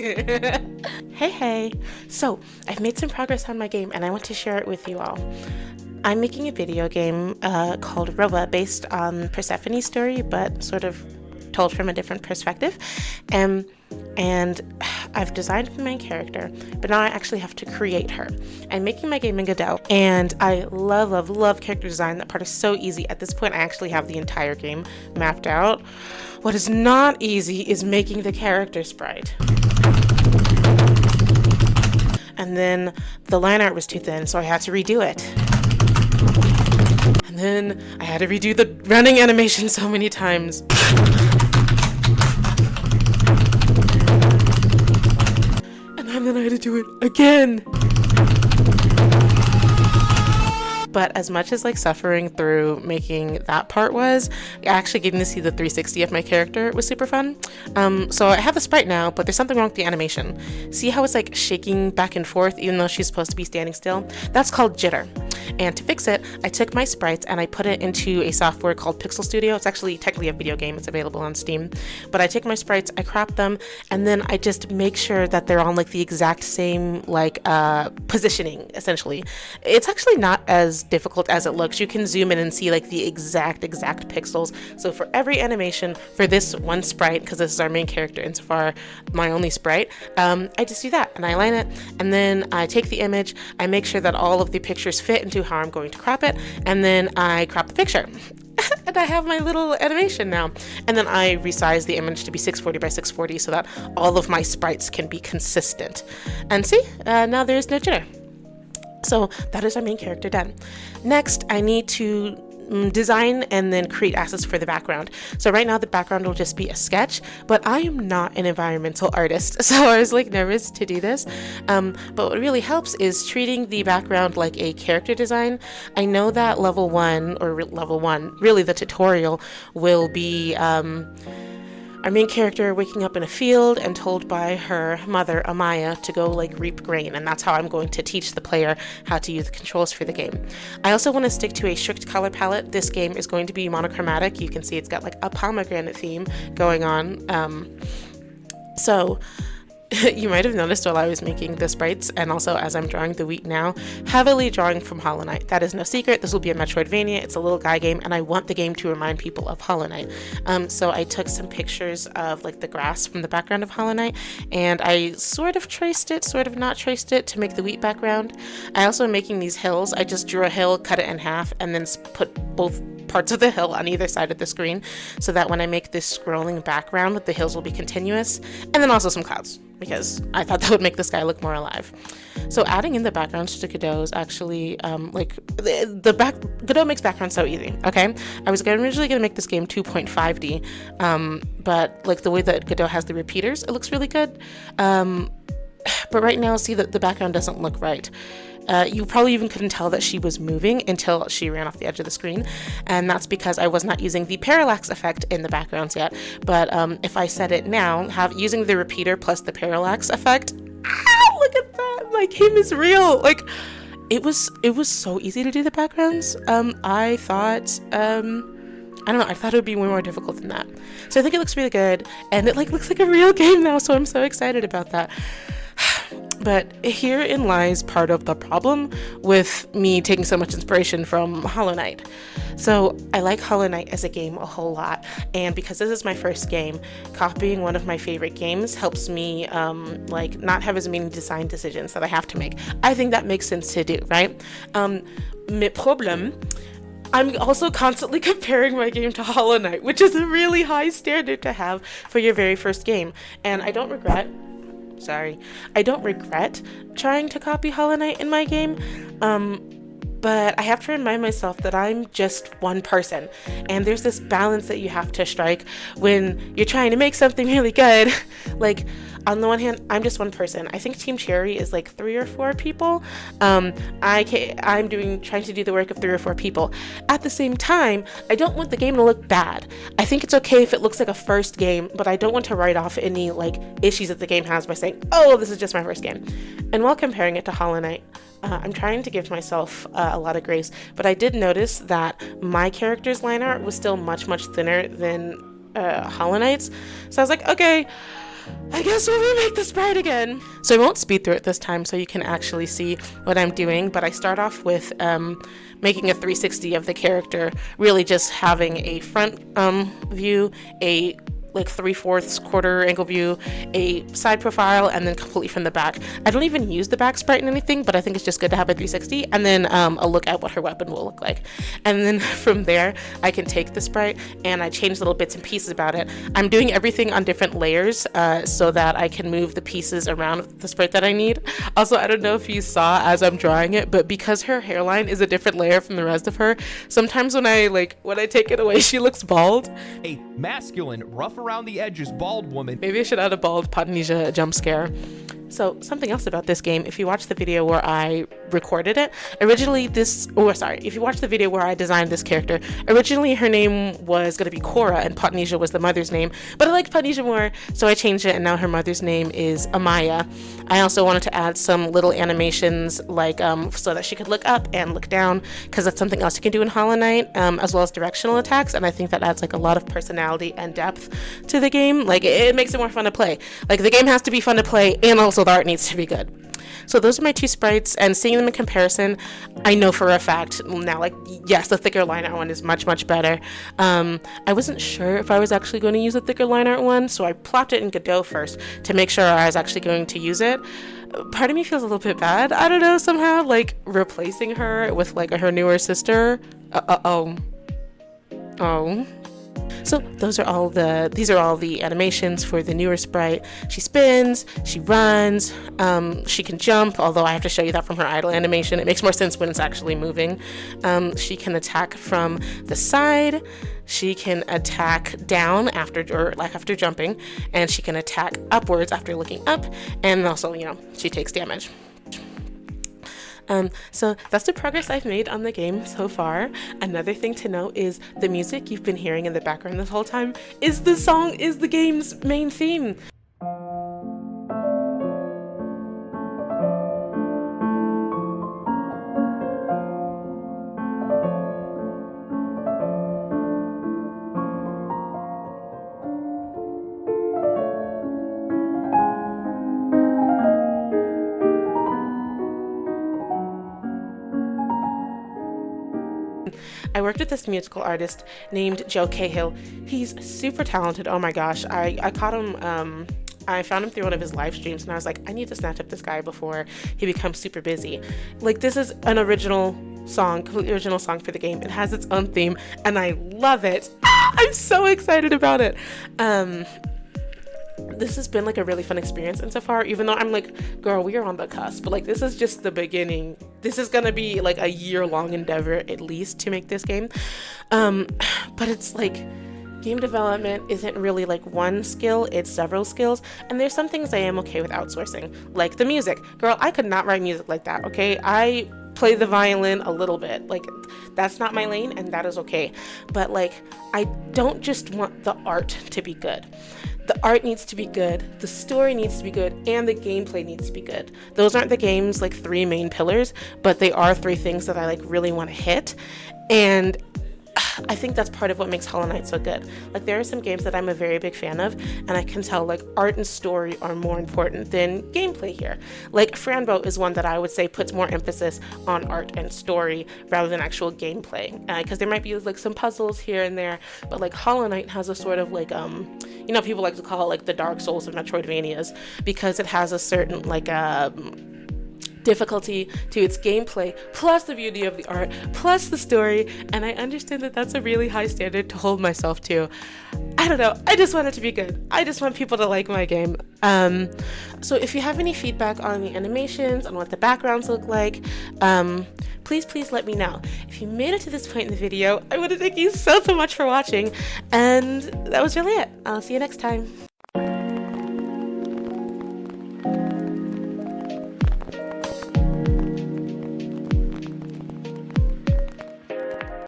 Hey. So, I've made some progress on my game and I want to share it with you all. I'm making a video game called Rhóa based on Persephone's story, but sort of told from a different perspective. And I've designed the main character, but now I actually have to create her. I'm making my game in Godot, and I love character design. That part is so easy. At this point, I actually have the entire game mapped out. What is not easy is making the character sprite. And then the line art was too thin, so I had to redo it. And then I had to redo the running animation so many times. And then I had to do it again. But as much as like suffering through making that part was, actually getting to see the 360 of my character was super fun. So I have the sprite now, but there's something wrong with the animation. See how it's like shaking back and forth even though she's supposed to be standing still? That's called jitter. And to fix it, I took my sprites and I put it into a software called Pixel Studio. It's actually technically a video game. It's available on Steam. But I take my sprites, I crop them, and then I just make sure that they're on like the exact same like positioning, essentially. It's actually not as difficult as it looks. You can zoom in and see like the exact pixels. So for every animation for this one sprite, because this is our main character insofar my only sprite, I just do that and I align it, and then I take the image, I make sure that all of the pictures fit into how I'm going to crop it, and then I crop the picture. And I have my little animation now. And then I resize the image to be 640 by 640 so that all of my sprites can be consistent. And see, now there's no jitter. So that is our main character done. Next, I need to design and then create assets for the background. So right now the background will just be a sketch, but I am not an environmental artist, so I was like nervous to do this. But what really helps is treating the background like a character design. I know that level one, really the tutorial, will be our main character waking up in a field and told by her mother, Amaya, to go like reap grain, and that's how I'm going to teach the player how to use the controls for the game. I also want to stick to a strict color palette. This game is going to be monochromatic. You can see it's got like a pomegranate theme going on. So you might have noticed while I was making the sprites, and also as I'm drawing the wheat now, heavily drawing from Hollow Knight. That is no secret. This will be a Metroidvania. It's a little guy game, and I want the game to remind people of Hollow Knight. So I took some pictures of like the grass from the background of Hollow Knight, and I sort of traced it, sort of not traced it to make the wheat background. I also am making these hills. I just drew a hill, cut it in half, and then put both parts of the hill on either side of the screen so that when I make this scrolling background, the hills will be continuous, and then also some clouds, because I thought that would make the sky look more alive. So adding in the backgrounds to Godot is actually Godot makes backgrounds so easy. Okay, I was originally going to make this game 2.5D, but like the way that Godot has the repeaters, it looks really good. But right now, see that the background doesn't look right. You probably even couldn't tell that she was moving until she ran off the edge of the screen, and that's because I was not using the parallax effect in the backgrounds yet. But if I set it now, using the repeater plus the parallax effect, look at that, my game is real. Like it was so easy to do the backgrounds. I thought I don't know, I thought it would be way more difficult than that. So I think it looks really good, and it like looks like a real game now, so I'm so excited about that. But herein lies part of the problem with me taking so much inspiration from Hollow Knight. So I like Hollow Knight as a game a whole lot, and because this is my first game, copying one of my favorite games helps me like not have as many design decisions that I have to make. I think that makes sense to do, right? My problem, I'm also constantly comparing my game to Hollow Knight, which is a really high standard to have for your very first game, and I don't regret trying to copy Hollow Knight in my game, but I have to remind myself that I'm just one person, and there's this balance that you have to strike when you're trying to make something really good. Like, on the one hand, I'm just one person. I think Team Cherry is like 3 or 4 people. I'm trying to do the work of 3 or 4 people. At the same time, I don't want the game to look bad. I think it's okay if it looks like a first game, but I don't want to write off any like issues that the game has by saying, oh, this is just my first game. And while comparing it to Hollow Knight, I'm trying to give myself a lot of grace, but I did notice that my character's line art was still much thinner than Hollow Knight's. So I was like, okay, I guess we'll remake the sprite again. So I won't speed through it this time so you can actually see what I'm doing, but I start off with making a 360 of the character, really just having a front view, a like 3/4 quarter angle view, a side profile, and then completely from the back. I don't even use the back sprite in anything, but I think it's just good to have a 360, and then a look at what her weapon will look like. And then from there, I can take the sprite and I change little bits and pieces about it. I'm doing everything on different layers so that I can move the pieces around the sprite that I need. Also, I don't know if you saw as I'm drawing it, but because her hairline is a different layer from the rest of her, sometimes when I take it away, she looks bald. A masculine, rough around the edges bald woman. Maybe I should add a bald Potnesia jump scare. So something else about this game, if you watch the video where I recorded it, if you watch the video where I designed this character, originally her name was going to be Cora and Potnesia was the mother's name, but I liked Potnesia more, so I changed it and now her mother's name is Amaya. I also wanted to add some little animations so that she could look up and look down, because that's something else you can do in Hollow Knight, as well as directional attacks, and I think that adds a lot of personality and depth to the game. It makes it more fun to play. The game has to be fun to play, and also the art needs to be good. So those are my two sprites, and seeing them in comparison, I know for a fact now, yes, the thicker line art one is much, much better. I wasn't sure if I was actually going to use a thicker line art one, so I plopped it in Godot first to make sure I was actually going to use it. Part of me feels a little bit bad, I don't know, somehow, replacing her with, her newer sister. Oh. So these are all the animations for the newer sprite. She spins, she runs, she can jump, although I have to show you that from her idle animation. It makes more sense when it's actually moving. She can attack from the side, she can attack down after jumping, and she can attack upwards after looking up, and also, she takes damage. So that's the progress I've made on the game so far. Another thing to note is the music you've been hearing in the background this whole time is the game's main theme. I worked with this musical artist named Cahill. He's super talented. Oh my gosh. I caught him, I found him through one of his live streams, and I was like, I need to snatch up this guy before he becomes super busy. This is an completely original song for the game. It has its own theme, and I love it. I'm so excited about it. This has been a really fun experience, and so far, even though I'm girl, we are on the cusp, but this is just the beginning. This is gonna be a year-long endeavor at least to make this game. But it's game development isn't really one skill, it's several skills, and there's some things I am okay with outsourcing, like the music. Girl, I could not write music like that, okay? I play the violin a little bit, that's not my lane, and that is okay. But I don't just want the art to be good. The art needs to be good, the story needs to be good, and the gameplay needs to be good. Those aren't the game's three main pillars, but they are three things that I really want to hit. And I think that's part of what makes Hollow Knight so good. There are some games that I'm a very big fan of, and I can tell art and story are more important than gameplay here. Franbo is one that I would say puts more emphasis on art and story rather than actual gameplay, because there might be some puzzles here and there, but Hollow Knight has a sort of people like to call it the Dark Souls of Metroidvanias, because it has a certain difficulty to its gameplay, plus the beauty of the art, plus the story, and I understand that that's a really high standard to hold myself to. I don't know, I just want it to be good. I just want people to like my game. So if you have any feedback on the animations, on what the backgrounds look like, please let me know. If you made it to this point in the video, I want to thank you so much for watching, and that was really it. I'll see you next time.